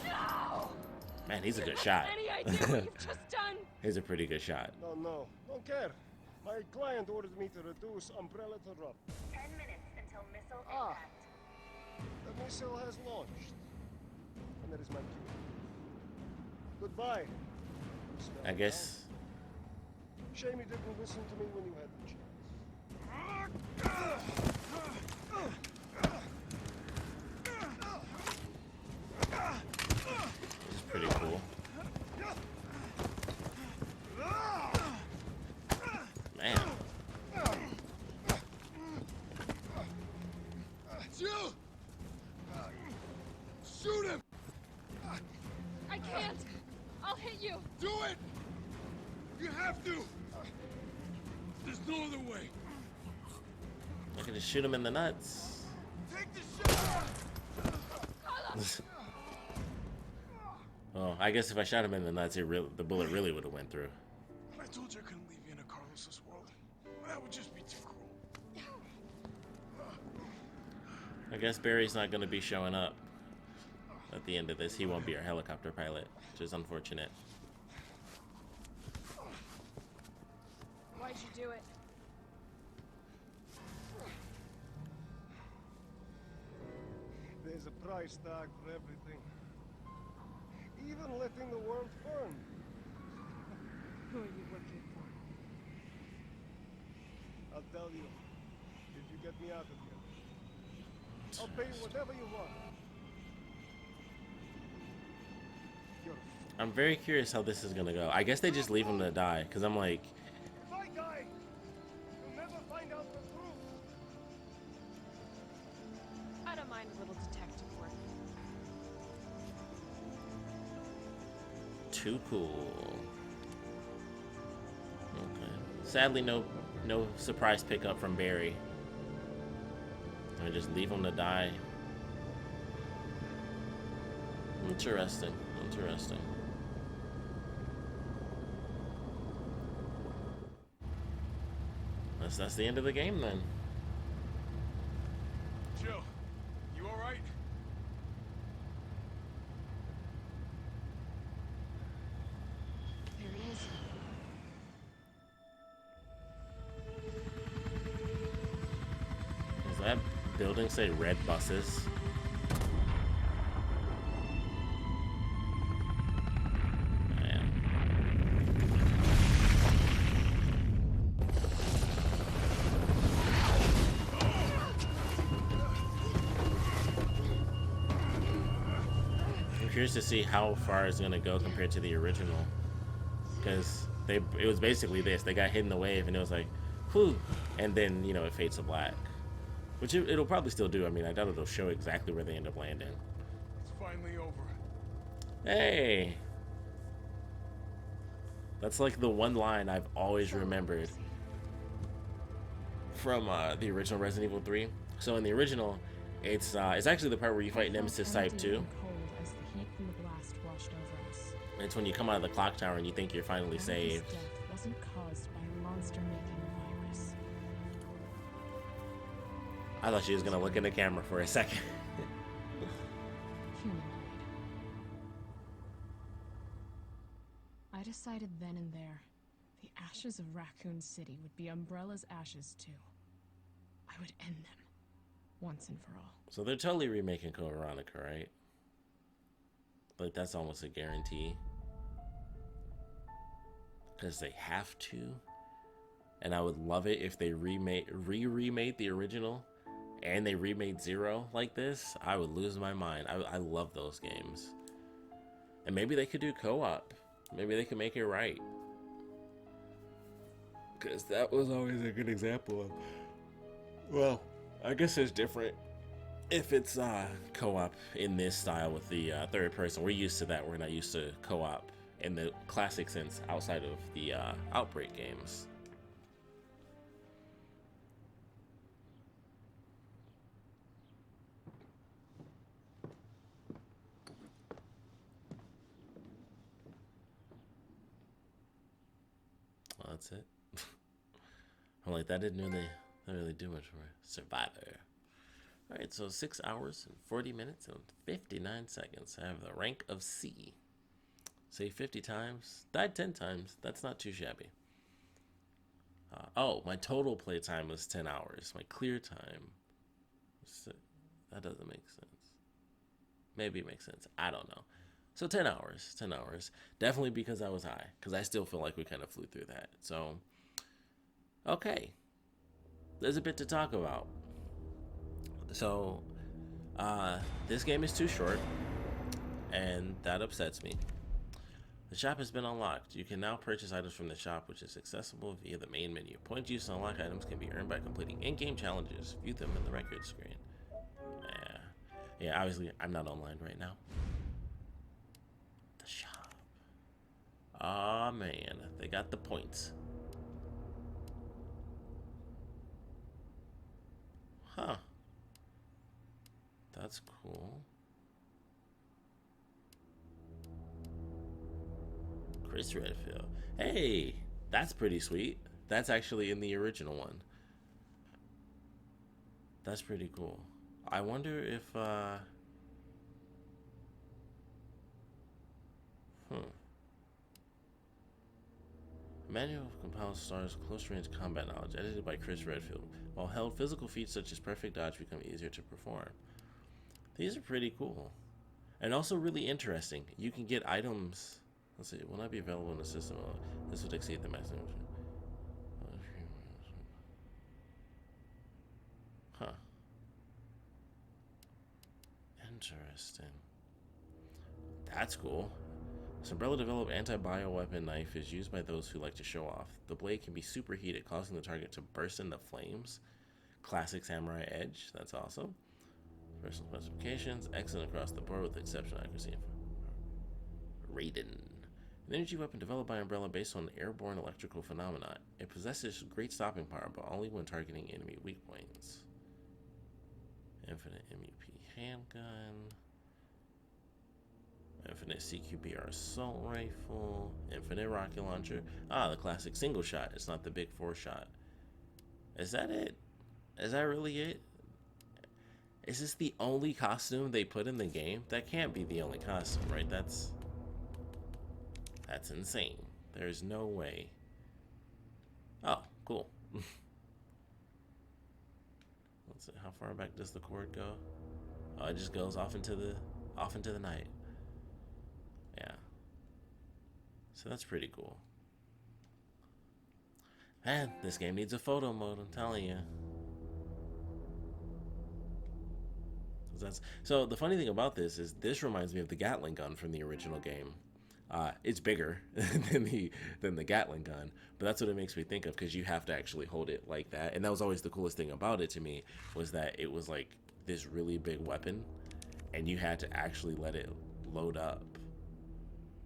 No! Man, he's a good shot. Any idea what you've just done? He's a pretty good shot. I? No, don't care. My client ordered me to reduce Umbrella to rubble. 10 minutes until missile Ah. impact. The missile has launched. And that is my cue. Goodbye. I guess. Shame you didn't listen to me when you had the chance. This is pretty cool. Man. It's you! Shoot him! I can't. I'll hit you. Do it! You have to! There's no other way. I can just shoot him in the nuts. Take the shot! Oh, I guess if I shot him in the nuts, the bullet really would have went through. I told you I couldn't leave you in a Carlos's world. That would just be too cruel. I guess Barry's not going to be showing up at the end of this. He won't be our helicopter pilot, which is unfortunate. Why'd you do it? There's a price tag for everything. Even letting the world burn. Who are you working for? I'll tell you, if you get me out of here. I'll pay you whatever you want. You're a fool. I'm very curious how this is going to go. I guess they just leave him to die, because I'm like, A little detective work. Too cool. Okay. Sadly, no surprise pickup from Barry. I just leave him to die. Interesting. Interesting. That's the end of the game then. Jill, you all right? There it is. Does that building say red buses? Man. I'm curious to see how far it's gonna go compared to the original, because it was basically this. They got hit in the wave and it was like, whew, and then, you know, it fades to black. Which it'll probably still do. I mean, I doubt it'll show exactly where they end up landing. It's finally over. Hey! That's like the one line I've always remembered from the original Resident Evil 3. So in the original, it's actually the part where you fight Nemesis Type 2. Cold as the heat from the blast washed over us. It's when you come out of the clock tower and you think you're finally saved. This death wasn't caused by a monster-making virus. I thought she was gonna look in the camera for a second. Humanoid. I decided then and there, the ashes of Raccoon City would be Umbrella's ashes too. I would end them, once and for all. So they're totally remaking Code Veronica, right? Like, that's almost a guarantee. Because they have to. And I would love it if they remade the original and they remade Zero like this. I would lose my mind. I love those games. And maybe they could do co-op. Maybe they could make it right. Because that was always a good example of... Well, I guess it's different if it's co-op in this style with the third person. We're used to that. We're not used to co-op in the classic sense outside of the Outbreak games. Well, that's it. I'm like, that didn't really do much for Survivor. Alright, so 6 hours and 40 minutes and 59 seconds. I have the rank of C. Say 50 times. Died 10 times. That's not too shabby. Oh, my total play time was 10 hours. My clear time... That doesn't make sense. Maybe it makes sense. I don't know. So 10 hours. 10 hours. Definitely because I was high. Because I still feel like we kind of flew through that. So, okay. There's a bit to talk about. So, this game is too short. And that upsets me. The shop has been unlocked. You can now purchase items from the shop, which is accessible via the main menu. Points used to unlock items can be earned by completing in-game challenges. View them in the record screen. Yeah, obviously, I'm not online right now. The shop. Aw, man. They got the points. Huh. That's cool. Chris Redfield. Hey, that's pretty sweet. That's actually in the original one. That's pretty cool. I wonder if, Manual compiles S.T.A.R.S close-range combat knowledge, edited by Chris Redfield. While held, physical feats such as perfect dodge become easier to perform. These are pretty cool. And also really interesting. You can get items... Let's see, will not be available in the system. This would exceed the maximum. Huh. Interesting. That's cool. This Umbrella-developed anti-bioweapon knife is used by those who like to show off. The blade can be superheated, causing the target to burst into flames. Classic samurai edge. That's awesome. Personal specifications, excellent across the board with exceptional accuracy. Raiden. An energy weapon developed by Umbrella based on airborne electrical phenomena. It possesses great stopping power, but only when targeting enemy weak points. Infinite MUP handgun. Infinite CQBR assault rifle. Infinite rocket launcher. Ah, the classic single shot. It's not the big 4 shot. Is that it? Is that really it? Is this the only costume they put in the game? That can't be the only costume, right? That's insane. There's no way. Oh, cool. Let's see, how far back does the cord go? Oh, it just goes off into the night. Yeah. So that's pretty cool. Man, this game needs a photo mode, I'm telling you. So the funny thing about this is this reminds me of the Gatling gun from the original game. It's bigger than the Gatling gun, but that's what it makes me think of, because you have to actually hold it like that. And that was always the coolest thing about it to me, was that it was like this really big weapon, and you had to actually let it load up.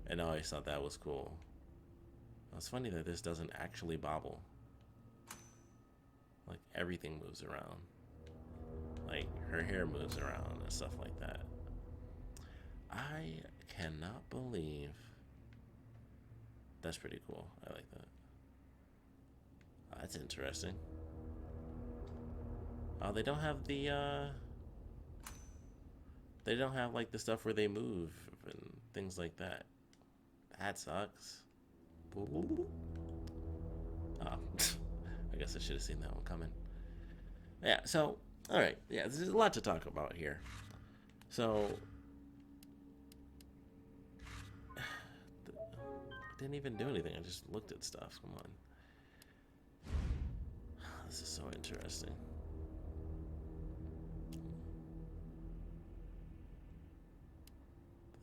And I always thought that was cool. It's funny that this doesn't actually bobble. Like everything moves around. Like her hair moves around and stuff like that. I cannot believe. That's pretty cool. I like that. That's interesting. Oh, they don't have the they don't have like the stuff where they move and things like that. That sucks. Oh, I guess I should have seen that one coming. Yeah, so all right, yeah, there's a lot to talk about here. So, didn't even do anything. I just looked at stuff. Come on. This is so interesting.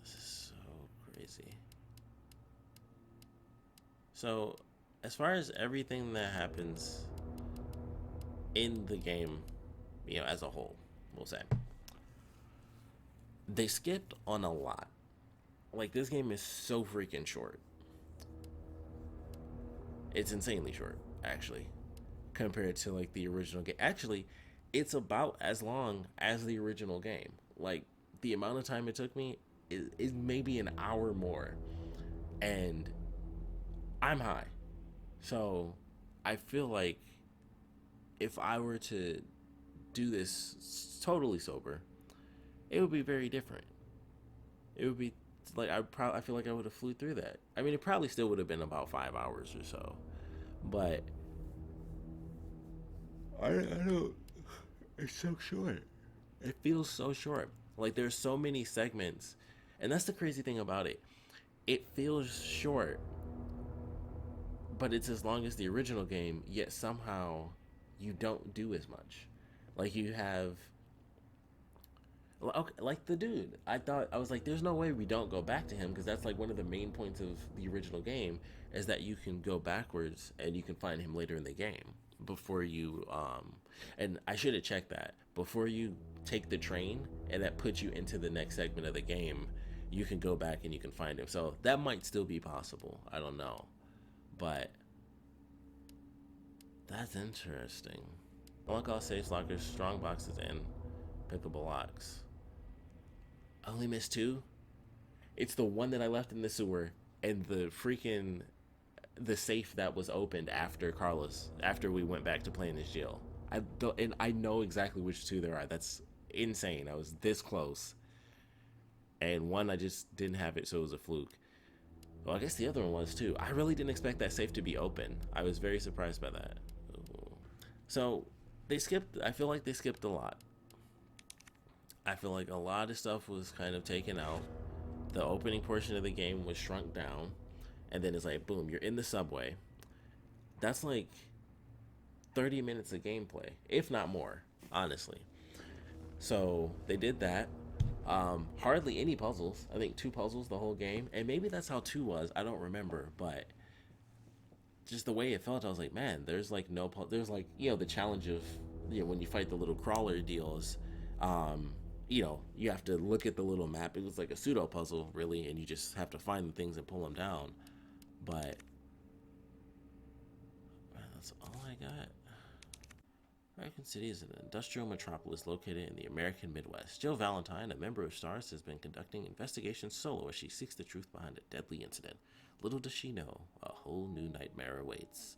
This is so crazy. So, as far as everything that happens in the game, you know, as a whole, we'll say, they skipped on a lot. Like, this game is so freaking short. It's insanely short, actually, compared to like the original game. Actually, it's about as long as the original game. Like, the amount of time it took me is maybe an hour more, and I'm high. So I feel like if I were to do this totally sober, it would be very different. It would be like I feel like I would have flew through that. I mean, it probably still would have been about 5 hours or so, but I don't. It's so short. It feels so short. Like, there's so many segments, and that's the crazy thing about it. It feels short, but it's as long as the original game, yet somehow you don't do as much. Like, you have, like the dude. I was like, there's no way we don't go back to him, because that's like one of the main points of the original game, is that you can go backwards and you can find him later in the game before you, and I should have checked that. Before you take the train and that puts you into the next segment of the game, you can go back and you can find him. So that might still be possible. I don't know. But that's interesting. Unlock all safe lockers, strong boxes, and pickable locks. I only missed 2. It's the one that I left in the sewer and the safe that was opened after we went back to playing this jail. I know exactly which 2 there are. That's insane. I was this close. And one, I just didn't have it, so it was a fluke. Well, I guess the other one was too. I really didn't expect that safe to be open. I was very surprised by that. Ooh. So I feel like they skipped a lot. I feel like a lot of stuff was kind of taken out. The opening portion of the game was shrunk down. And then it's like, boom, you're in the subway. That's like 30 minutes of gameplay, if not more, honestly. So they did that. Hardly any puzzles. I think 2 puzzles the whole game, and maybe that's how 2 was. I don't remember, but just the way it felt, I was like, man, there's like there's like, you know, the challenge of, you know, when you fight the little crawler deals, you know, you have to look at the little map. It was like a pseudo puzzle, really, and you just have to find the things and pull them down. But man, that's all I got. Raccoon City is an industrial metropolis located in the American Midwest. Jill Valentine, a member of S.T.A.R.S, has been conducting investigations solo as she seeks the truth behind a deadly incident. Little does she know, a whole new nightmare awaits.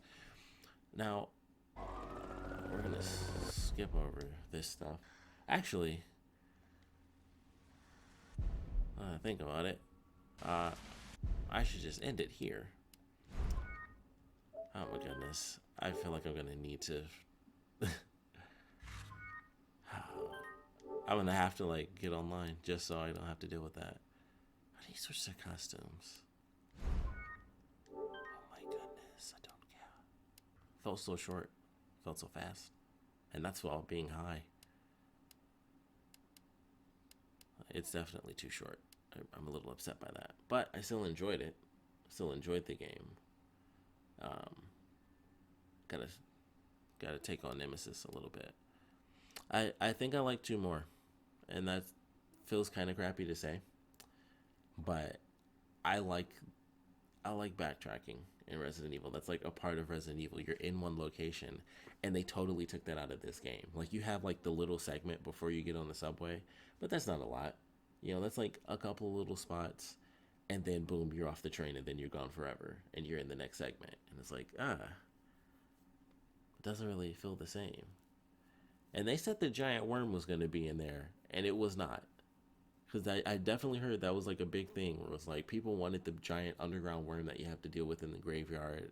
Now, we're gonna skip over this stuff. Actually, think about it. I should just end it here. Oh my goodness. I feel like I'm gonna need to... I'm gonna have to like get online just so I don't have to deal with that. How do you switch their costumes? Oh my goodness, I don't care. Felt so short, felt so fast, and that's while being high. It's definitely too short. I'm a little upset by that, but I still enjoyed it. Still enjoyed the game. Gotta take on Nemesis a little bit. I think I like 2 more, and that feels kind of crappy to say, but I like backtracking in Resident Evil. That's like a part of Resident Evil. You're in one location, and they totally took that out of this game. Like, you have like the little segment before you get on the subway, but that's not a lot. You know, that's like a couple of little spots, and then boom, you're off the train, and then you're gone forever, and you're in the next segment, and it's like, it doesn't really feel the same. And they said the giant worm was going to be in there, and it was not. Because I definitely heard that was like a big thing, where it was like people wanted the giant underground worm that you have to deal with in the graveyard.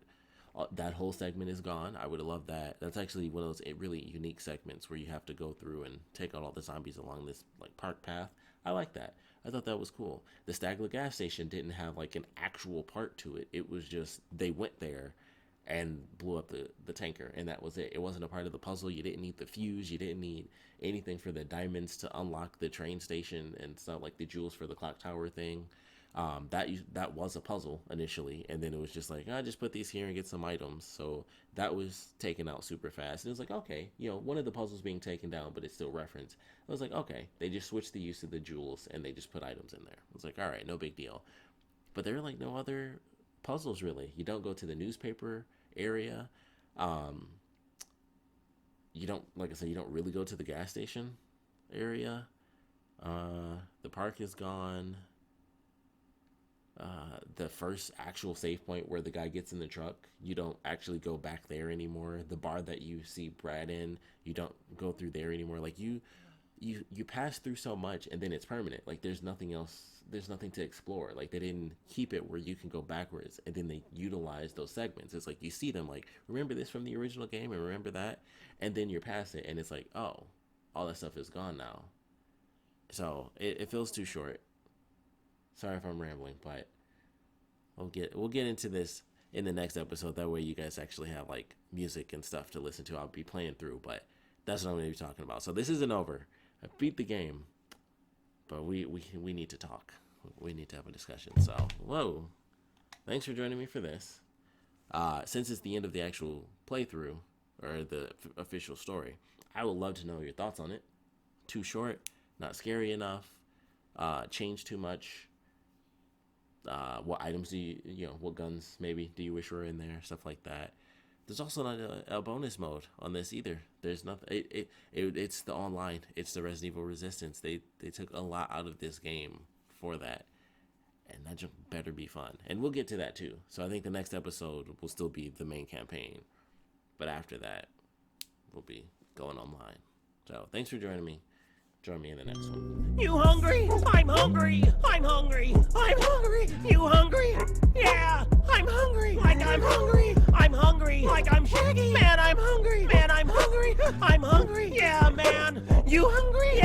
That whole segment is gone. I would have loved that. That's actually one of those really unique segments where you have to go through and take out all the zombies along this like park path. I like that. I thought that was cool. The Stagler gas station didn't have like an actual part to it. It was just they went there and blew up the tanker, and that was it. It wasn't a part of the puzzle. You didn't need the fuse. You didn't need anything for the diamonds to unlock the train station and stuff, like the jewels for the clock tower thing. That was a puzzle initially, and then it was just like, I just put these here and get some items. So that was taken out super fast. And it was like, okay, you know, one of the puzzles being taken down, but it's still referenced. I was like, okay, they just switched the use of the jewels and they just put items in there. I was like, all right, no big deal. But there are like no other puzzles really. You don't go to the newspaper area. You don't, like I said, you don't really go to the gas station area. The park is gone. The first actual save point where the guy gets in the truck, you don't actually go back there anymore. The bar that you see Brad in, you don't go through there anymore. Like you pass through so much, and then it's permanent. Like there's nothing else. There's nothing to explore. Like they didn't keep it where you can go backwards, and then they utilize those segments. It's like you see them like, remember this from the original game and remember that, and then you're past it, and it's like, oh, all that stuff is gone now. So it feels too short. Sorry if I'm rambling, but we'll get into this in the next episode. That way you guys actually have like music and stuff to listen to. I'll be playing through, but that's what I'm going to be talking about. So this isn't over. I beat the game, but we need to talk. We need to have a discussion. So, whoa. Thanks for joining me for this. Since it's the end of the actual playthrough, or the official story, I would love to know your thoughts on it. Too short, not scary enough, changed too much. What items do you know, what guns maybe do you wish were in there, stuff like that. There's also not a bonus mode on this either. There's nothing. It's the online. It's the Resident Evil Resistance. They took a lot out of this game for that, and that just better be fun. And we'll get to that too. So I think the next episode will still be the main campaign, but after that, we'll be going online. So thanks for joining me. Join me in the next one. You hungry? I'm hungry. I'm hungry. I'm hungry. You hungry? Yeah, I'm hungry. Like I'm hungry. I'm hungry. Like I'm Shaggy. Man, I'm hungry. Man, I'm hungry. I'm hungry. Yeah, man. You hungry?